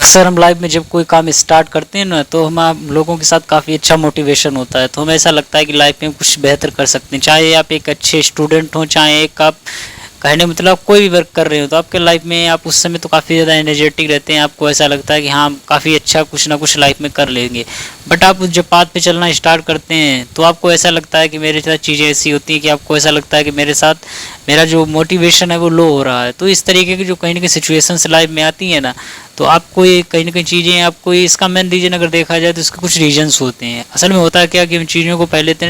अक्सर हम लाइफ में जब कोई काम स्टार्ट करते हैं ना, तो हम लोगों के साथ काफ़ी अच्छा मोटिवेशन होता है। तो हमें ऐसा लगता है कि लाइफ में कुछ बेहतर कर सकते हैं। चाहे आप एक अच्छे स्टूडेंट हो, चाहे एक आप कहने मतलब कोई भी वर्क कर रहे हो, तो आपके लाइफ में आप उस समय तो काफ़ी ज़्यादा एनर्जेटिक रहते हैं। आपको ऐसा लगता है कि हाँ, काफ़ी अच्छा कुछ ना कुछ लाइफ में कर लेंगे। बट आप जब पाथ पे चलना स्टार्ट करते हैं, तो आपको ऐसा लगता है कि मेरे साथ चीज़ें ऐसी होती हैं कि आपको ऐसा लगता है कि मेरे साथ मेरा जो मोटिवेशन है वो लो हो रहा है। तो इस तरीके की जो कहीं ना कहीं सिचुएशंस लाइफ में आती है ना, तो आपको ये कहीं ना कहीं चीज़ें आपको इसका मेन रीज़न अगर देखा जाए तो इसके कुछ रीजंस होते हैं। असल में होता है क्या कि उन चीज़ों को पहले तो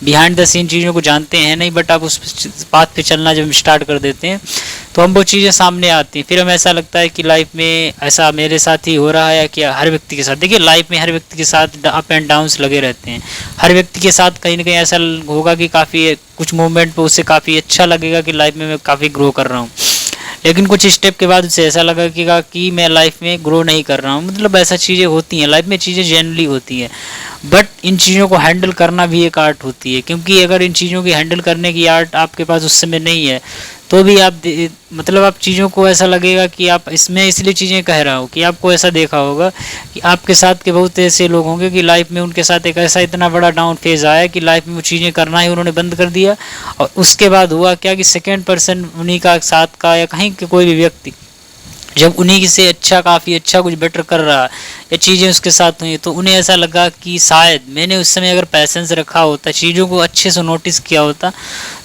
बिहाइंड द सीन चीज़ों को जानते हैं नहीं, बट आप उस पाथ पे चलना जब स्टार्ट कर देते हैं तो हम वो चीज़ें सामने आती हैं। फिर हमें ऐसा लगता है कि लाइफ में ऐसा मेरे साथ ही हो रहा है कि हर व्यक्ति के साथ। देखिए, लाइफ में हर व्यक्ति के साथ अप एंड डाउन्स लगे रहते हैं। हर व्यक्ति के साथ कहीं ना कहीं ऐसा होगा कि काफ़ी कुछ मूवमेंट पे उसे काफ़ी अच्छा लगेगा कि लाइफ में मैं काफ़ी ग्रो कर रहा हूँ, लेकिन कुछ स्टेप के बाद उसे ऐसा लगेगा कि मैं लाइफ में ग्रो नहीं कर रहा हूँ। मतलब ऐसा चीज़ें होती हैं लाइफ में, चीज़ें जनरली होती हैं। बट इन चीज़ों को हैंडल करना भी एक आर्ट होती है, क्योंकि अगर इन चीज़ों की हैंडल करने की आर्ट आपके पास उस समय नहीं है, तो भी आप मतलब आप चीज़ों को ऐसा लगेगा कि आप इसमें इसलिए चीज़ें कह रहा हूँ कि आपको ऐसा देखा होगा कि आपके साथ के बहुत ऐसे लोग होंगे कि लाइफ में उनके साथ एक ऐसा इतना बड़ा डाउन फेज आया कि लाइफ में वो चीज़ें करना ही उन्होंने बंद कर दिया। और उसके बाद हुआ क्या कि सेकेंड पर्सन उन्हीं का साथ का या कहीं के कोई भी व्यक्ति जब उन्हीं से अच्छा काफ़ी अच्छा कुछ बेटर कर रहा है या चीज़ें उसके साथ हुई, तो उन्हें ऐसा लगा कि शायद मैंने उस समय अगर पैसेंस रखा होता, चीज़ों को अच्छे से नोटिस किया होता,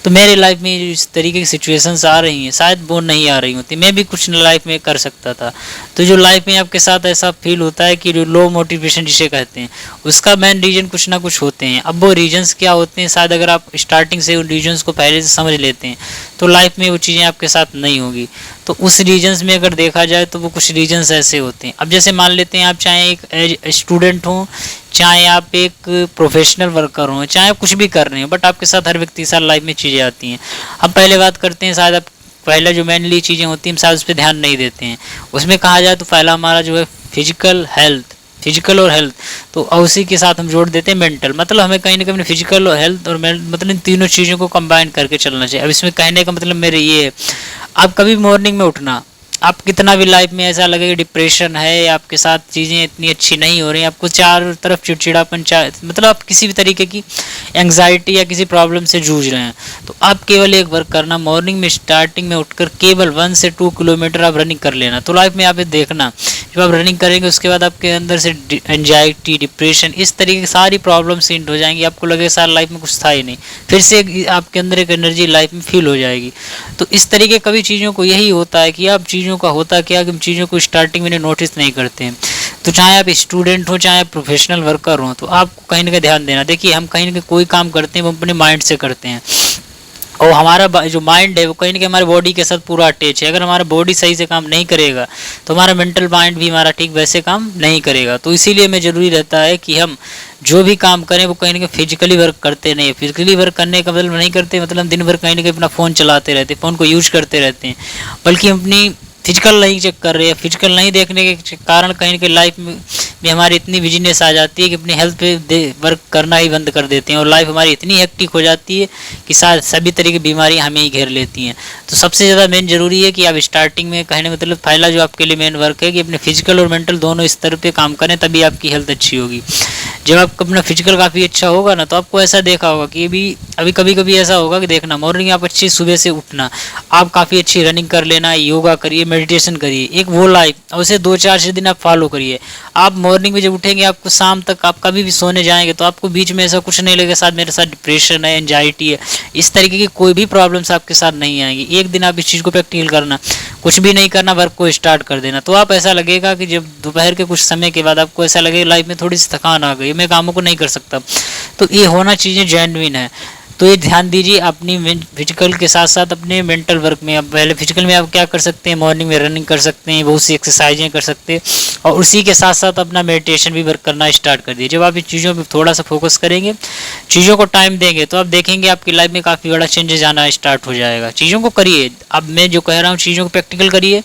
तो मेरे लाइफ में इस तरीके की सिचुएशंस आ रही हैं शायद वो नहीं आ रही होती, मैं भी कुछ लाइफ में कर सकता था। तो जो लाइफ में आपके साथ ऐसा फील होता है कि जो लो मोटिवेशन जिसे कहते हैं, उसका मेन रीज़न कुछ ना कुछ होते हैं। अब वो रीजन्स क्या होते हैं, शायद अगर आप स्टार्टिंग से उन रीजन्स को पहले से समझ लेते हैं तो लाइफ में वो चीज़ें आपके साथ नहीं होगी। तो उस रीजन्स में अगर देखा जाए तो वो कुछ रीजन्स ऐसे होते हैं। अब जैसे मान लेते हैं आप चाहे एक स्टूडेंट हो, चाहे आप एक प्रोफेशनल वर्कर हो, चाहे आप कुछ भी कर रहे हो, बट आपके साथ हर व्यक्ति के साथ लाइफ में चीज़ें आती हैं। अब पहले बात करते हैं, शायद आप पहले जो मेनली चीज़ें होती हैं शायद उस पर ध्यान नहीं देते हैं। उसमें कहा जाए तो पहला हमारा जो है फिजिकल और हेल्थ, तो उसी के साथ हम जोड़ देते हैं मेंटल। मतलब हमें कहीं ना कहीं फिजिकल और हेल्थ और मतलब इन तीनों चीज़ों को कंबाइन करके चलना चाहिए। अब इसमें कहने का मतलब मेरे ये है, आप कभी मॉर्निंग में उठना, आप कितना भी लाइफ में ऐसा लगे कि डिप्रेशन है, आपके साथ चीज़ें इतनी अच्छी नहीं हो रही, आपको चारों तरफ चिड़चिड़ापन, मतलब आप किसी भी तरीके की एंग्जाइटी या किसी प्रॉब्लम से जूझ रहे हैं, तो आप केवल एक वर्क करना, मॉर्निंग में स्टार्टिंग में उठकर केवल 1 से 2 किलोमीटर आप रनिंग कर लेना। तो लाइफ में आप देखना, जब आप रनिंग करेंगे उसके बाद आपके अंदर से एंजाइटी, डिप्रेशन, इस तरीके की सारी प्रॉब्लम्स एंड हो जाएंगी। आपको लगेगा सारी लाइफ में कुछ था ही नहीं, फिर से आपके अंदर एक एनर्जी लाइफ में फील हो जाएगी। तो इस तरीके कभी चीज़ों को यही होता है कि आप चीज़ों का होता क्या कि हम चीज़ों को स्टार्टिंग में नोटिस नहीं करते हैं। तो चाहे आप स्टूडेंट हो, चाहे आप प्रोफेशनल वर्कर हो, तो आपको कहीं ना कहीं ध्यान देना। देखिए, हम कहीं ना कहीं कोई काम करते हैं वो अपने माइंड से करते हैं, और हमारा जो माइंड है वो कहीं ना कहीं हमारे बॉडी के साथ पूरा अटैच है। अगर हमारा बॉडी सही से काम नहीं करेगा तो हमारा मेंटल माइंड भी हमारा ठीक वैसे काम नहीं करेगा। तो इसीलिए हमें ज़रूरी रहता है कि हम जो भी काम करें वो कहीं ना कहीं फिजिकली वर्क करते नहीं। फिजिकली वर्क करने का मतलब नहीं करते मतलब दिन भर कहीं ना कहीं अपना फ़ोन चलाते रहते, फ़ोन को यूज करते रहते हैं, बल्कि अपनी फिजिकल नहीं चेक कर रहे हैं। फिजिकल नहीं देखने के कारण कहीं ना कहीं लाइफ में हमारी इतनी बिजीनेस आ जाती है कि अपनी हेल्थ पे वर्क करना ही बंद कर देते हैं, और लाइफ हमारी इतनी हेक्टिक हो जाती है कि शायद सभी तरह की बीमारियां हमें ही घेर लेती हैं। तो सबसे ज़्यादा मेन जरूरी है कि आप स्टार्टिंग में कहने मतलब पहला जो आपके लिए मेन वर्क है कि अपने फिजिकल और मेंटल दोनों स्तर पे काम करें, तभी आपकी हेल्थ अच्छी होगी। जब आपका अपना फिजिकल काफ़ी अच्छा होगा ना, तो आपको ऐसा देखा होगा कि अभी कभी कभी ऐसा होगा कि देखना, मॉर्निंग आप अच्छी सुबह से उठना, आप काफ़ी अच्छी रनिंग कर लेना, योगा करिए, मेडिटेशन करिए, एक वो लाइफ उसे 2-4 दिन आप फॉलो करिए। आप मॉर्निंग में जब उठेंगे, आपको शाम तक आप कभी भी सोने जाएंगे तो आपको बीच में ऐसा कुछ नहीं लगेगा शायद मेरे साथ डिप्रेशन है, एंजाइटी है, इस तरीके की कोई भी प्रॉब्लम्स आपके साथ नहीं आएंगी। एक दिन आप इस चीज़ को प्रैक्टिकल करना, कुछ भी नहीं करना, वर्क को स्टार्ट कर देना, तो आप ऐसा लगेगा कि जब दोपहर के कुछ समय के बाद आपको ऐसा लगेगा लाइफ में थोड़ी सी थकान आ गई, मैं कामों को नहीं कर सकता। तो ये होना चीज़ें जेन्युइन है। तो ये ध्यान दीजिए अपनी फिजिकल के साथ साथ अपने मेंटल वर्क में। अब पहले फिजिकल में आप क्या कर सकते हैं, मॉर्निंग में रनिंग कर सकते हैं, बहुत सी एक्सरसाइजें कर सकते हैं, और उसी के साथ साथ अपना मेडिटेशन भी वर्क करना स्टार्ट कर दिए। जब आप इन चीज़ों पर थोड़ा सा फोकस करेंगे, चीज़ों को टाइम देंगे, तो आप देखेंगे आपकी लाइफ में काफ़ी बड़ा चेंजेस आना स्टार्ट हो जाएगा। चीज़ों को करिए, अब मैं जो कह रहा हूँ चीज़ों को प्रैक्टिकल करिए,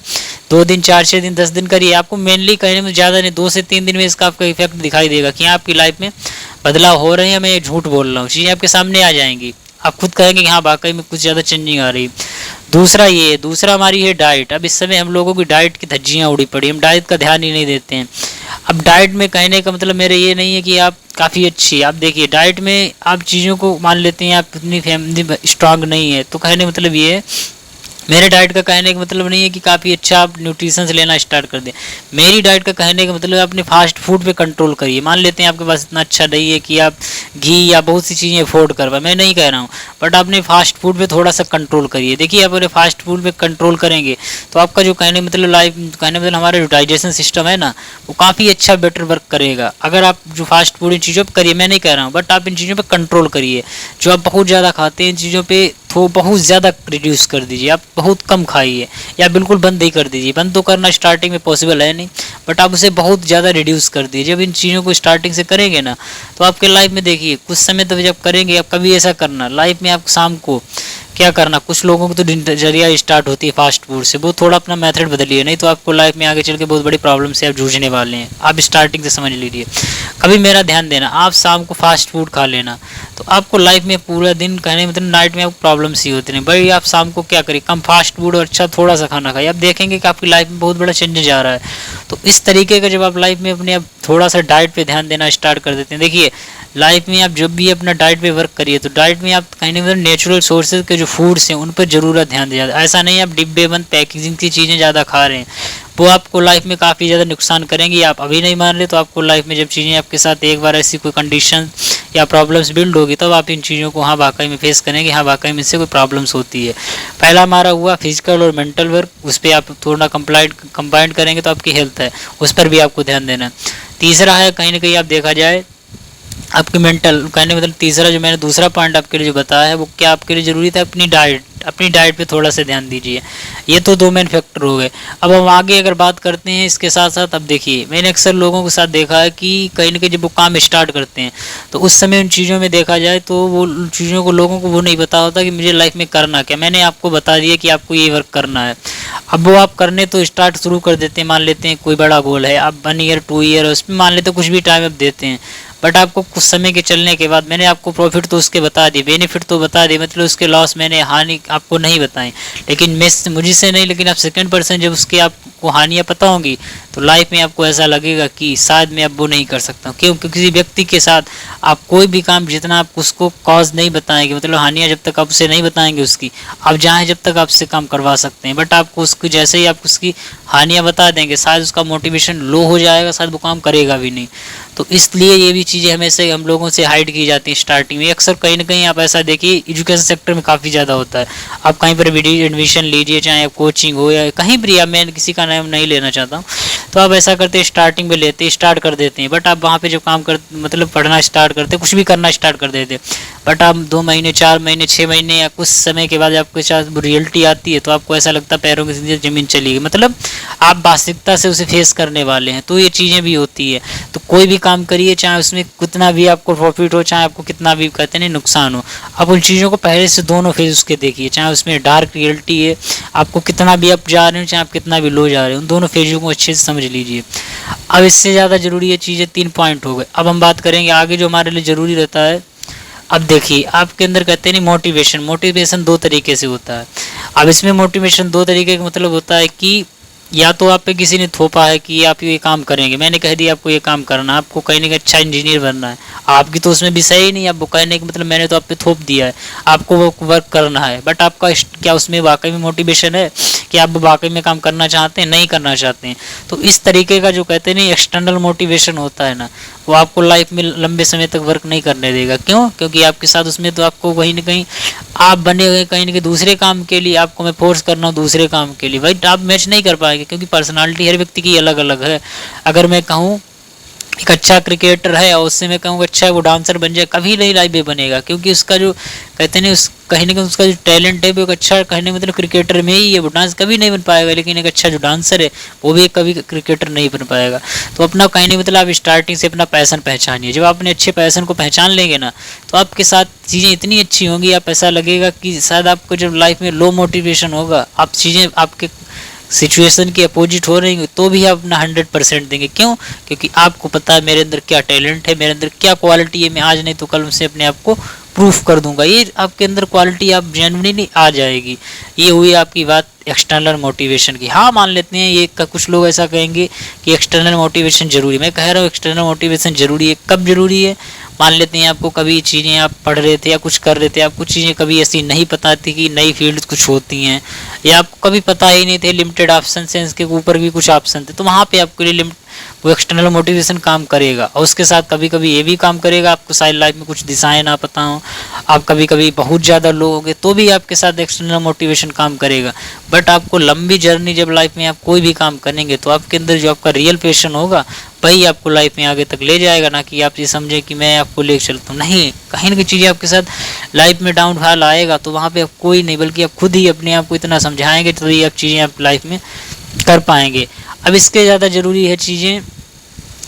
2 दिन, 4-6 दिन, 10 दिन करिए, आपको मेनली कहने में ज़्यादा नहीं 2 से 3 दिन में इसका आपका इफेक्ट दिखाई देगा कि आपकी लाइफ में बदलाव हो रहे हैं। मैं झूठ बोल रहा हूँ, चीज़ें आपके सामने आ जाएंगी, आप खुद कहेंगे कि हाँ वाकई में कुछ ज़्यादा चेंजिंग आ रही। दूसरा ये, दूसरा हमारी है डाइट। अब इस समय हम लोगों की डाइट की धज्जियां उड़ी पड़ी, हम डाइट का ध्यान ही नहीं देते हैं। अब डाइट में कहने का मतलब मेरे ये नहीं है कि आप काफ़ी अच्छी, आप देखिए डाइट में आप चीज़ों को मान लेते हैं आप इतनी फैमिली स्ट्रांग नहीं है, तो कहने का मतलब ये है, मेरे डाइट का कहने का मतलब नहीं है कि काफ़ी अच्छा आप न्यूट्रिशंस लेना स्टार्ट कर दें। मेरी डाइट का कहने का मतलब अपने फास्ट फूड पे कंट्रोल करिए। मान लेते हैं आपके पास इतना अच्छा नहीं है कि आप घी या बहुत सी चीज़ें अफोर्ड कर पाए, मैं नहीं कह रहा हूँ, बट आपने फास्ट फूड पे थोड़ा सा कंट्रोल करिए। देखिए आप अगर फास्ट फूड पे कंट्रोल करेंगे तो आपका जो कहने मतलब लाइफ कहने मतलब हमारा जो डाइजेशन सिस्टम है ना, वो काफ़ी अच्छा बेटर वर्क करेगा। अगर आप जो फास्ट फूड इन चीज़ों पर करिए, मैं नहीं कह रहा हूँ, बट आप इन चीज़ों पर कंट्रोल करिए। जो आप बहुत ज़्यादा खाते हैं इन चीज़ों पर तो बहुत ज़्यादा रिड्यूस कर दीजिए, आप बहुत कम खाइए या बिल्कुल बंद ही कर दीजिए। बंद तो करना स्टार्टिंग में पॉसिबल है नहीं, बट आप उसे बहुत ज़्यादा रिड्यूस कर दीजिए। जब इन चीज़ों को स्टार्टिंग से करेंगे ना, तो आपके लाइफ में देखिए कुछ समय तक जब करेंगे, आप कभी ऐसा करना लाइफ में आप शाम को क्या करना, कुछ लोगों की तो दिनचर्या स्टार्ट होती है फास्ट फूड से, वो थोड़ा अपना मेथड बदलिए, नहीं तो आपको लाइफ में आगे चल के बहुत बड़ी प्रॉब्लम से आप जूझने वाले हैं। आप स्टार्टिंग से समझ लीजिए। कभी मेरा ध्यान देना, आप शाम को फास्ट फूड खा लेना, तो आपको लाइफ में पूरा दिन कहने मतलब नाइट में आपको प्रॉब्लम्स ही होती नहीं। भाई आप शाम को क्या करिए, कम फास्ट फूड और अच्छा थोड़ा सा खाना खाइए, आप देखेंगे कि आपकी लाइफ में बहुत बड़ा चेंजेस आ रहा है। तो इस तरीके का जब आप लाइफ में अपने आप थोड़ा सा डाइट पे ध्यान देना स्टार्ट कर देते हैं, देखिए लाइफ में आप जब भी अपना डाइट पे वर्क करिए, तो डाइट में आप कहीं मतलब नेचुरल सोर्सेज के जो फूड्स हैं उन पर जरूर ध्यान दिया। ऐसा नहीं आप डिब्बे बंद पैकेजिंग की चीज़ें ज़्यादा खा रहे हैं, वो आपको लाइफ में काफ़ी ज़्यादा नुकसान करेंगी। आप अभी नहीं मान रहे तो आपको लाइफ में जब चीज़ें आपके साथ एक बार ऐसी कोई कंडीशन या प्रॉब्लम्स बिल्ड होगी, तब आप इन चीज़ों को हाँ वाकई में फेस करेंगे, हाँ वाकई में इससे कोई प्रॉब्लम्स होती है। पहला हमारा हुआ फिजिकल और मेंटल वर्क, उस पर आप थोड़ा कंबाइंड करेंगे तो आपकी हेल्थ है, उस पर भी आपको ध्यान देना है। तीसरा है कहीं ना कहीं आप देखा जाए आपके मेंटल कहने मतलब तीसरा जो मैंने दूसरा पॉइंट आपके लिए जो बताया है, वो क्या आपके लिए ज़रूरी था, अपनी डाइट पे थोड़ा सा ध्यान दीजिए। ये तो दो मेन फैक्टर हो गए। अब हम आगे अगर बात करते हैं इसके साथ साथ, अब देखिए मैंने अक्सर लोगों के साथ देखा है कि कहीं ना कहीं जब वो काम स्टार्ट करते हैं तो उस समय उन चीज़ों में देखा जाए तो वो चीज़ों को लोगों को वो नहीं पता होता कि मुझे लाइफ में करना क्या। मैंने आपको बता दिया कि आपको ये वर्क करना है, अब वो आप करने तो स्टार्ट शुरू कर देते हैं। मान लेते हैं कोई बड़ा गोल है, आप 1 ईयर 2 ईयर उसमें मान लेते कुछ भी टाइम आप देते हैं, बट आपको कुछ समय के चलने के बाद मैंने आपको प्रॉफिट तो उसके बता दिए, बेनिफिट तो बता दिए, मतलब उसके लॉस मैंने हानि आपको नहीं बताई। लेकिन मैं मुझे से नहीं, लेकिन आप सेकंड पर्सन जब उसके आपको हानियाँ पता होंगी तो लाइफ में आपको ऐसा लगेगा कि शायद मैं अब वो नहीं कर सकता हूँ। क्यों? क्योंकि किसी व्यक्ति के साथ आप कोई भी काम जितना आप उसको कॉज नहीं बताएंगे, मतलब हानियाँ जब तक आप उसे नहीं बताएंगे उसकी, आप चाहें जब तक आपसे काम करवा सकते हैं, बट आपको उसको जैसे ही आप उसकी हानियाँ बता देंगे शायद उसका मोटिवेशन लो हो जाएगा, शायद वो काम करेगा भी नहीं। तो इसलिए ये भी चीज़ें हमेशा हम लोगों से हाइड की जाती हैं स्टार्टिंग में। अक्सर कहीं ना कहीं आप ऐसा देखिए एजुकेशन सेक्टर में काफ़ी ज़्यादा होता है। आप कहीं पर भी एडमिशन लीजिए, चाहे आप कोचिंग हो या कहीं भी, या मैं किसी का नाम नहीं लेना चाहता हूँ, तो आप ऐसा करते हैं स्टार्टिंग में लेते स्टार्ट कर देते हैं, बट आप वहाँ पे जब काम कर मतलब पढ़ना स्टार्ट करते कुछ भी करना स्टार्ट कर देते, बट आप 2 महीने 4 महीने 6 महीने या कुछ समय के बाद आपके साथ रियलिटी आती है तो आपको ऐसा लगता है पैरों की नीचे ज़मीन चली गई, मतलब आप वास्तविकता से उसे फेस करने वाले हैं। तो ये चीज़ें भी होती है। तो कोई भी काम करिए, चाहे उसमें कितना भी आपको प्रॉफिट हो, चाहे आपको कितना भी कहते नहीं नुकसान हो, आप उन चीज़ों को पहले से दोनों फेज उसके देखिए। चाहे उसमें डार्क रियलिटी है, आपको कितना भी अप जा रहे हो, चाहे आप कितना भी लो जा रहे हो, उन दोनों फेजों को अच्छे से समझ लीजिए। अब इससे ज़्यादा ज़रूरी ये चीज़ें 3 पॉइंट हो गए। अब हम बात करेंगे आगे जो हमारे लिए ज़रूरी रहता है। अब देखिए आपके अंदर कहते नहीं मोटिवेशन 2 तरीके से होता है। अब इसमें मोटिवेशन 2 तरीके का मतलब होता है कि या तो आप पे किसी ने थोपा है कि आप ये काम करेंगे, मैंने कह दिया आपको ये काम करना है, आपको कहीं ना कहीं अच्छा इंजीनियर बनना है, आपकी तो उसमें विषय ही नहीं, आप वो कहने का मतलब मैंने तो आप पे थोप दिया है, आपको वो वर्क करना है, बट आपका क्या उसमें वाकई में मोटिवेशन है कि आप वाकई में काम करना चाहते हैं, नहीं करना चाहते हैं। तो इस तरीके का जो कहते हैं नहीं एक्सटर्नल मोटिवेशन होता है ना, वो आपको लाइफ में लंबे समय तक वर्क नहीं करने देगा। क्यों? क्योंकि आपके साथ उसमें तो आपको कहीं ना कहीं आप बने हुए कहीं ना कहीं दूसरे काम के लिए, आपको मैं फोर्स करना हूँ दूसरे काम के लिए, भाई आप मैच नहीं कर पाएंगे, क्योंकि पर्सनालिटी हर व्यक्ति की अलग अलग है। अगर मैं कहूँ एक अच्छा क्रिकेटर है और उससे मैं कहूँ अच्छा वो डांसर बन जाए, कभी नहीं लाइफ में बनेगा, क्योंकि उसका जो कहते हैं उस कहीं ना कहीं उसका जो टैलेंट है वो एक अच्छा कहने मतलब क्रिकेटर में ही है, वो डांस कभी नहीं बन पाएगा। लेकिन एक अच्छा जो डांसर है वो भी कभी क्रिकेटर नहीं बन पाएगा। तो अपना कहीं नहीं मतलब आप स्टार्टिंग से अपना पैशन पहचानिए। जब आप अपने अच्छे पैशन को पहचान लेंगे ना, तो आपके साथ चीज़ें इतनी अच्छी होंगी, आप ऐसा लगेगा कि शायद आपको जब लाइफ में लो मोटिवेशन होगा, आप चीज़ें आपके सिचुएशन की अपोजिट हो रही है तो भी आप अपना 100% देंगे। क्यों? क्योंकि आपको पता है मेरे अंदर क्या टैलेंट है, मेरे अंदर क्या क्वालिटी है, मैं आज नहीं तो कल उनसे अपने आप को प्रूफ कर दूंगा, ये आपके अंदर क्वालिटी आप जेन्युइनली आ जाएगी। ये हुई आपकी बात एक्सटर्नल मोटिवेशन की। हाँ, मान लेते हैं ये कुछ लोग ऐसा कहेंगे कि एक्सटर्नल मोटिवेशन जरूरी, मैं कह रहा हूँ एक्सटर्नल मोटिवेशन जरूरी है। कब जरूरी है? मान लेते हैं आपको कभी चीज़ें आप पढ़ रहे थे या कुछ कर रहे थे, आपको चीज़ें कभी ऐसी नहीं पता थी कि नई फील्ड कुछ होती हैं, या आपको कभी पता ही नहीं थे लिमिटेड ऑप्शन से इसके ऊपर भी कुछ ऑप्शन थे, तो वहाँ पे आपके लिए वो एक्सटर्नल मोटिवेशन काम करेगा। और उसके साथ कभी कभी ये भी काम करेगा, आपको सारी लाइफ में कुछ दिशाएं ना पता हो, आप कभी कभी बहुत ज़्यादा लो होगे तो भी आपके साथ एक्सटर्नल मोटिवेशन काम करेगा। बट आपको लंबी जर्नी जब लाइफ में आप कोई भी काम करेंगे तो आपके अंदर जो आपका रियल पैशन होगा वही आपको लाइफ में आगे तक ले जाएगा, ना कि आप ये समझें कि मैं आपको ले चलता हूँ। नहीं, कहीं ना कहीं चीज़ें आपके साथ लाइफ में डाउनफॉल आएगा तो वहाँ पे आप कोई नहीं, बल्कि आप खुद ही अपने आप को इतना समझाएंगे तो ये आप चीज़ें आप लाइफ में कर पाएंगे। अब इसके ज़्यादा ज़रूरी है चीज़ें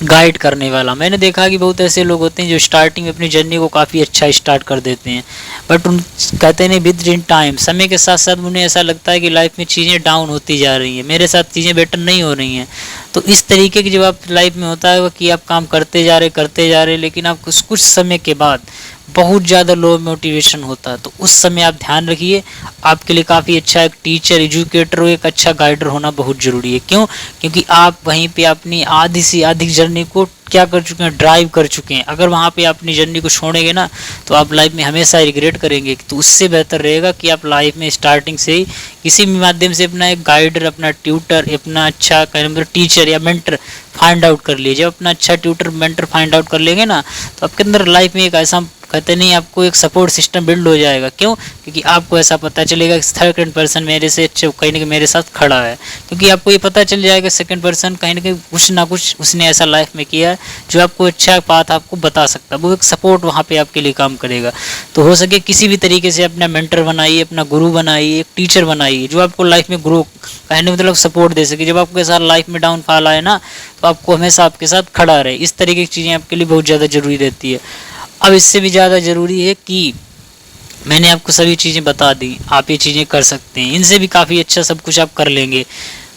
गाइड करने वाला। मैंने देखा कि बहुत ऐसे लोग होते हैं जो स्टार्टिंग में अपनी जर्नी को काफ़ी अच्छा स्टार्ट कर देते हैं, बट उन कहते नहीं विद इन टाइम, समय के साथ साथ उन्हें ऐसा लगता है कि लाइफ में चीज़ें डाउन होती जा रही हैं, मेरे साथ चीज़ें बेटर नहीं हो रही हैं। तो इस तरीके की जब आप लाइफ में होता है कि आप काम करते जा रहे लेकिन आप कुछ समय के बाद बहुत ज़्यादा लो मोटिवेशन होता है, तो उस समय आप ध्यान रखिए, आपके लिए काफ़ी अच्छा एक टीचर, एजुकेटर, एक अच्छा गाइडर होना बहुत ज़रूरी है। क्यों? क्योंकि आप वहीं पे अपनी आधी से अधिक जर्नी को क्या कर चुके हैं, ड्राइव कर चुके हैं। अगर वहाँ पे अपनी जर्नी को छोड़ेंगे ना तो आप लाइफ में हमेशा रिग्रेट करेंगे। तो उससे बेहतर रहेगा कि आप लाइफ में स्टार्टिंग से ही किसी भी माध्यम से अपना एक गाइडर, अपना ट्यूटर, अपना अच्छा मतलब टीचर या मेंटर फाइंड आउट कर लीजिए। जब अपना अच्छा ट्यूटर मेंटर फाइंड आउट कर लेंगे ना तो आपके अंदर लाइफ में एक ऐसा कहते नहीं आपको एक सपोर्ट सिस्टम बिल्ड हो जाएगा। क्यों? क्योंकि आपको ऐसा पता चलेगा कि थर्ड पर्सन मेरे से अच्छे कहीं ना कहीं मेरे साथ खड़ा है, क्योंकि आपको ये पता चल जाएगा सेकंड पर्सन कहीं ना कुछ उसने ऐसा लाइफ में किया है जो आपको अच्छा पाथ आपको बता सकता है। वो एक सपोर्ट वहाँ पे आपके लिए काम करेगा। तो हो सके किसी भी तरीके से अपना मेंटर बनाइए, अपना गुरु बनाइए, एक टीचर बनाइए जो आपको लाइफ में ग्रो कहने मतलब सपोर्ट दे सके। जब आपके साथ लाइफ में डाउनफॉल आए ना तो आपको हमेशा आपके साथ खड़ा रहे। इस तरीके की चीज़ें आपके लिए बहुत ज़्यादा ज़रूरी रहती है। अब इससे भी ज़्यादा ज़रूरी है कि मैंने आपको सभी चीज़ें बता दी, आप ये चीज़ें कर सकते हैं, इनसे भी काफ़ी अच्छा सब कुछ आप कर लेंगे।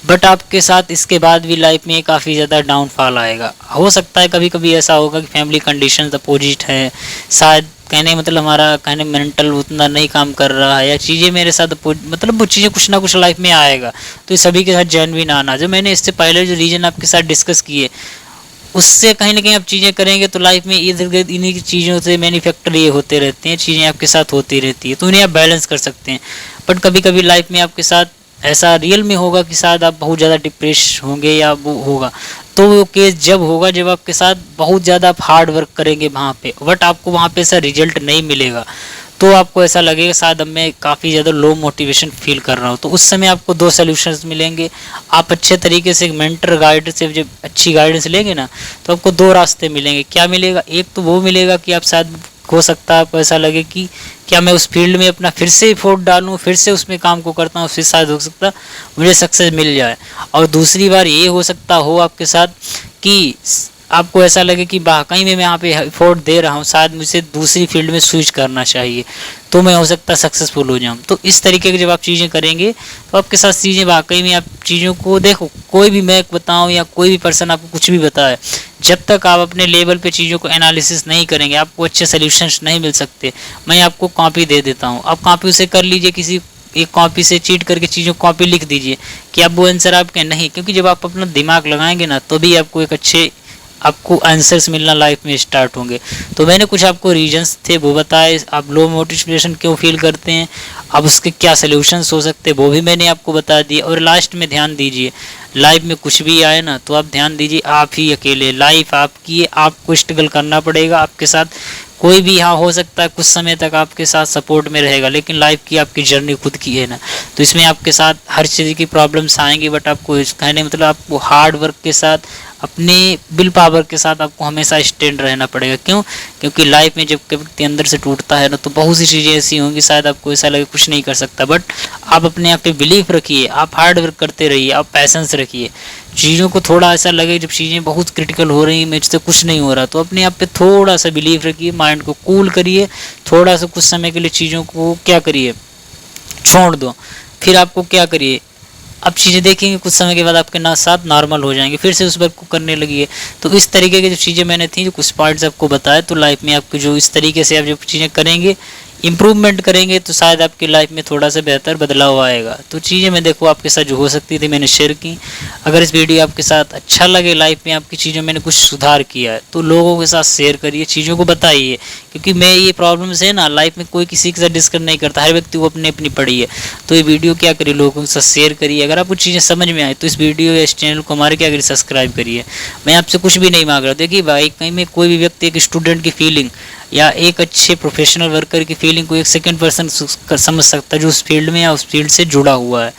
बट आपके साथ इसके बाद भी लाइफ में काफ़ी ज़्यादा डाउनफॉल आएगा। हो सकता है कभी कभी ऐसा होगा कि फैमिली कंडीशंस अपोजिट है, शायद कहने मतलब हमारा कहने मेंटल उतना नहीं काम कर रहा है, या चीज़ें मेरे साथ मतलब वो चीज़ें कुछ ना कुछ लाइफ में आएगा। तो ये सभी के साथ जेन्युइन आना, जो मैंने इससे पहले जो रीजन आपके साथ डिस्कस किए उससे कहीं ना कहीं आप चीज़ें करेंगे तो लाइफ में इधर उधर इन्हीं की चीज़ों से मैन्युफैक्चर ये होते रहते हैं, चीज़ें आपके साथ होती रहती है, तो उन्हें आप बैलेंस कर सकते हैं। बट कभी कभी लाइफ में आपके साथ ऐसा रियल में होगा कि शायद आप बहुत ज़्यादा डिप्रेस होंगे या वो होगा, तो वो केस जब होगा जब आपके साथ बहुत ज़्यादा आप हार्ड वर्क करेंगे वहाँ पे, बट आपको वहाँ पे ऐसा रिजल्ट नहीं मिलेगा, तो आपको ऐसा लगेगा शायद अब मैं काफ़ी ज़्यादा लो मोटिवेशन फील कर रहा हूँ। तो उस समय आपको दो सॉल्यूशंस मिलेंगे। आप अच्छे तरीके से मेंटर गाइड से जब अच्छी गाइडेंस लेंगे ना तो आपको दो रास्ते मिलेंगे। क्या मिलेगा? एक तो वो मिलेगा कि आप शायद हो सकता है आपको ऐसा लगे कि क्या मैं उस फील्ड में अपना फिर से एफर्ट डालूँ, फिर से उसमें काम को करता हूँ, फिर शायद हो सकता है मुझे सक्सेस मिल जाए। और दूसरी बार ये हो सकता हो आपके साथ कि आपको ऐसा लगे कि वाकई में मैं यहाँ पे एफर्ट दे रहा हूँ, शायद मुझे दूसरी फील्ड में स्विच करना चाहिए तो मैं हो सकता है सक्सेसफुल हो जाऊँ। तो इस तरीके की जब आप चीज़ें करेंगे तो आपके साथ चीज़ें वाकई में आप चीज़ों को देखो, कोई भी मैं बताऊँ या कोई भी पर्सन आपको कुछ भी बताए, जब तक आप अपने लेवल पे चीज़ों को एनालिसिस नहीं करेंगे आपको अच्छे सोल्यूशंस नहीं मिल सकते। मैं आपको कॉपी दे देता हूँ, आप कॉपी उसे कर लीजिए, किसी एक कॉपी से चीट करके चीज़ों को कॉपी लिख दीजिए कि अब वो आंसर आपके नहीं, क्योंकि जब आप अपना दिमाग लगाएंगे ना तो भी आपको एक अच्छे आपको आंसर्स मिलना लाइफ में स्टार्ट होंगे। तो मैंने कुछ आपको रीजंस थे वो बताए, आप लो मोटिवेशन क्यों फील करते हैं, अब उसके क्या सॉल्यूशंस हो सकते हैं वो भी मैंने आपको बता दिए। और लास्ट में ध्यान दीजिए, लाइफ में कुछ भी आए ना तो आप ध्यान दीजिए आप ही अकेले, लाइफ आपकी है, आपको स्ट्रगल करना पड़ेगा। आपके साथ कोई भी यहाँ हो सकता है कुछ समय तक आपके साथ सपोर्ट में रहेगा, लेकिन लाइफ की आपकी जर्नी खुद की है ना, तो इसमें आपके साथ हर चीज़ की प्रॉब्लम्स आएंगी। बट आपको कहने मतलब आपको हार्ड वर्क के साथ अपने विल पावर के साथ आपको हमेशा स्टैंड रहना पड़ेगा। क्यों? क्योंकि लाइफ में जब व्यक्ति अंदर से टूटता है ना तो बहुत सी चीज़ें ऐसी होंगी शायद आपको ऐसा लगे कुछ नहीं कर सकता, बट आप अपने आप पे बिलीव रखिए, आप हार्ड वर्क करते रहिए, आप पैसेंस रखिए। चीज़ों को थोड़ा ऐसा लगे जब चीज़ें बहुत क्रिटिकल हो रही हैं, मुझसे कुछ नहीं हो रहा, तो अपने आप पे थोड़ा सा बिलीव रखिए, माइंड को कूल करिए, थोड़ा सा कुछ समय के लिए चीज़ों को क्या करिए छोड़ दो। फिर आपको क्या करिए अब चीज़ें देखेंगे कुछ समय के बाद आपके ना साथ नॉर्मल हो जाएंगे, फिर से उस वर्क को करने लगिए। तो इस तरीके की जो चीज़ें मैंने थी, जो कुछ पॉइंट्स आपको बताए, तो लाइफ में आपको जो इस तरीके से आप जो चीज़ें करेंगे, इम्प्रूवमेंट करेंगे, तो शायद आपकी लाइफ में थोड़ा सा बेहतर बदलाव आएगा। तो चीज़ें मैं देखो आपके साथ जो हो सकती थी मैंने शेयर की। अगर इस वीडियो आपके साथ अच्छा लगे, लाइफ में आपकी चीज़ों मैंने कुछ सुधार किया है, तो लोगों के साथ शेयर करिए, चीज़ों को बताइए। क्योंकि मैं ये प्रॉब्लम्स है ना, लाइफ में कोई किसी के साथ डिस्कस नहीं करता, हर व्यक्ति को अपनी अपनी पड़ी है। तो ये वीडियो क्या करिए, लोगों के साथ शेयर करिए। अगर आपको चीज़ें समझ में आए तो इस वीडियो या इस चैनल को हमारे क्या करिए, सब्सक्राइब करिए। मैं आपसे कुछ भी नहीं मांग रहा। देखिए भाई, कहीं में कोई भी व्यक्ति एक स्टूडेंट की फीलिंग या एक अच्छे प्रोफेशनल वर्कर की फीलिंग को एक सेकंड पर्सन समझ सकता है, जो उस फील्ड में या उस फील्ड से जुड़ा हुआ है।